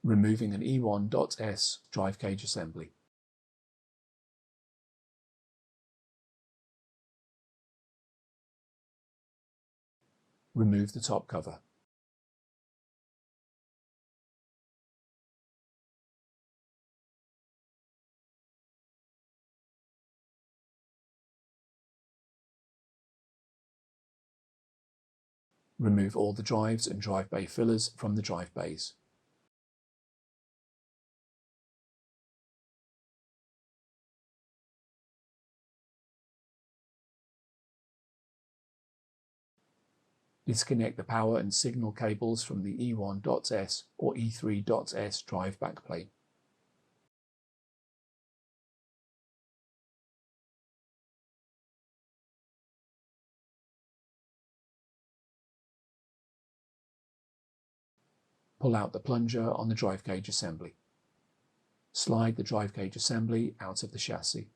Removing an E1.S drive cage assembly. Remove the top cover. Remove all the drives and drive bay fillers from the drive bays. Disconnect the power and signal cables from the E1.S or E3.S drive backplate. Pull out the plunger on the drive cage assembly. Slide the drive cage assembly out of the chassis.